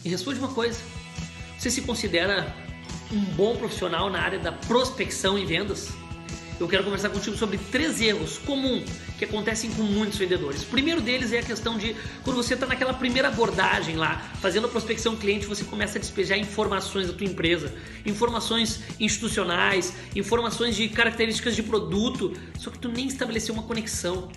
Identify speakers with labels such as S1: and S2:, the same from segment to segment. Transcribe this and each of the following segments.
S1: Me responde uma coisa, você se considera um bom profissional na área da prospecção e vendas? Eu quero conversar contigo sobre 3 erros comuns que acontecem com muitos vendedores. O primeiro deles é a questão de quando você está naquela primeira abordagem lá, fazendo a prospecção cliente, você começa a despejar informações da tua empresa, informações institucionais, informações de características de produto, só que tu nem estabeleceu uma conexão.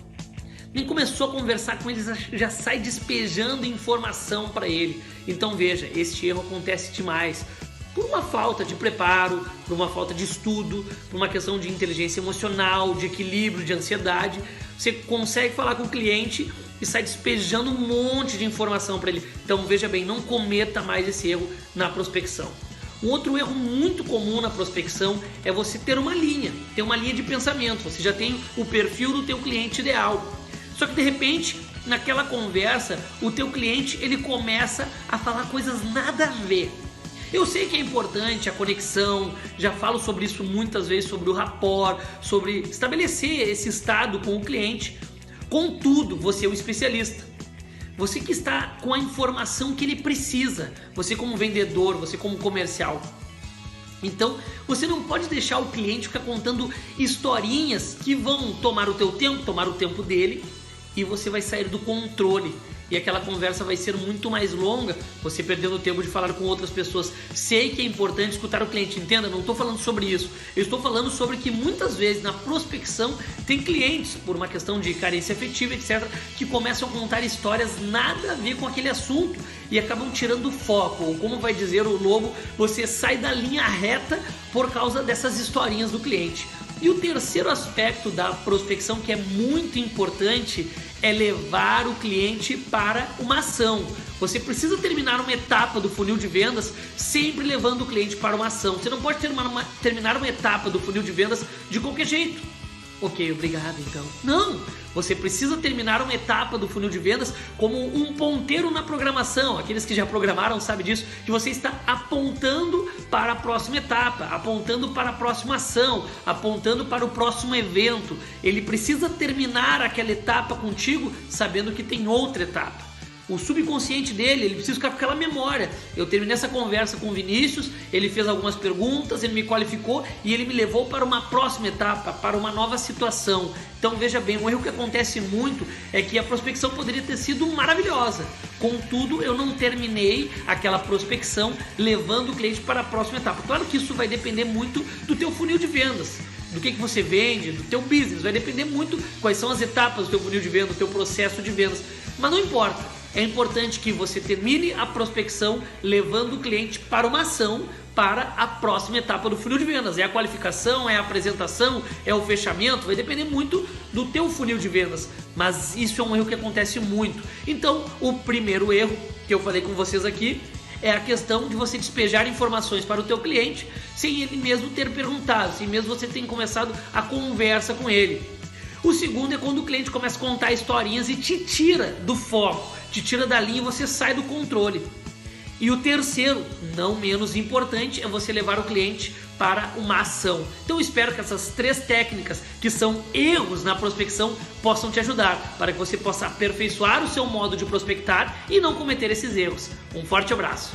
S1: Nem começou a conversar com eles, já sai despejando informação para ele. Então veja, este erro acontece demais por uma falta de preparo, por uma falta de estudo, por uma questão de inteligência emocional, de equilíbrio, de ansiedade. Você consegue falar com o cliente e sai despejando um monte de informação para ele. Então veja bem, não cometa mais esse erro na prospecção. Um outro erro muito comum na prospecção é você ter uma linha de pensamento. Você já tem o perfil do teu cliente ideal. Só que de repente, naquela conversa, o teu cliente ele começa a falar coisas nada a ver. Eu sei que é importante a conexão, já falo sobre isso muitas vezes, sobre o rapport, sobre estabelecer esse estado com o cliente. Contudo, você é o especialista. Você que está com a informação que ele precisa, você como vendedor, você como comercial. Então, você não pode deixar o cliente ficar contando historinhas que vão tomar o teu tempo, tomar o tempo dele, e você vai sair do controle e aquela conversa vai ser muito mais longa, você perdendo o tempo de falar com outras pessoas. Sei que é importante escutar o cliente, entenda, não estou falando sobre isso, eu estou falando sobre que muitas vezes na prospecção tem clientes, por uma questão de carência afetiva, etc, que começam a contar histórias nada a ver com aquele assunto e acabam tirando o foco, ou como vai dizer o Lobo, você sai da linha reta por causa dessas historinhas do cliente. E o terceiro aspecto da prospecção que é muito importante é levar o cliente para uma ação. Você precisa terminar uma etapa do funil de vendas sempre levando o cliente para uma ação. Você não pode terminar uma etapa do funil de vendas de qualquer jeito. Ok, obrigado então. Não! Você precisa terminar uma etapa do funil de vendas como um ponteiro na programação. Aqueles que já programaram sabem disso, que você está apontando para a próxima etapa, apontando para a próxima ação, apontando para o próximo evento. Ele precisa terminar aquela etapa contigo sabendo que tem outra etapa. O subconsciente dele, ele precisa ficar com aquela memória. Eu terminei essa conversa com o Vinícius, ele fez algumas perguntas, ele me qualificou e ele me levou para uma próxima etapa, para uma nova situação. Então veja bem, um erro que acontece muito é que a prospecção poderia ter sido maravilhosa. Contudo, eu não terminei aquela prospecção levando o cliente para a próxima etapa. Claro que isso vai depender muito do teu funil de vendas, do que você vende, do teu business. Vai depender muito quais são as etapas do teu funil de vendas, do teu processo de vendas. Mas não importa. É importante que você termine a prospecção levando o cliente para uma ação, para a próxima etapa do funil de vendas. É a qualificação, é a apresentação, é o fechamento, vai depender muito do teu funil de vendas. Mas isso é um erro que acontece muito. Então, o primeiro erro que eu falei com vocês aqui é a questão de você despejar informações para o teu cliente sem ele mesmo ter perguntado, sem mesmo você ter começado a conversa com ele. O segundo é quando o cliente começa a contar historinhas e te tira do foco, te tira da linha e você sai do controle. E o terceiro, não menos importante, é você levar o cliente para uma ação. Então eu espero que essas 3 técnicas, que são erros na prospecção, possam te ajudar, para que você possa aperfeiçoar o seu modo de prospectar e não cometer esses erros. Um forte abraço!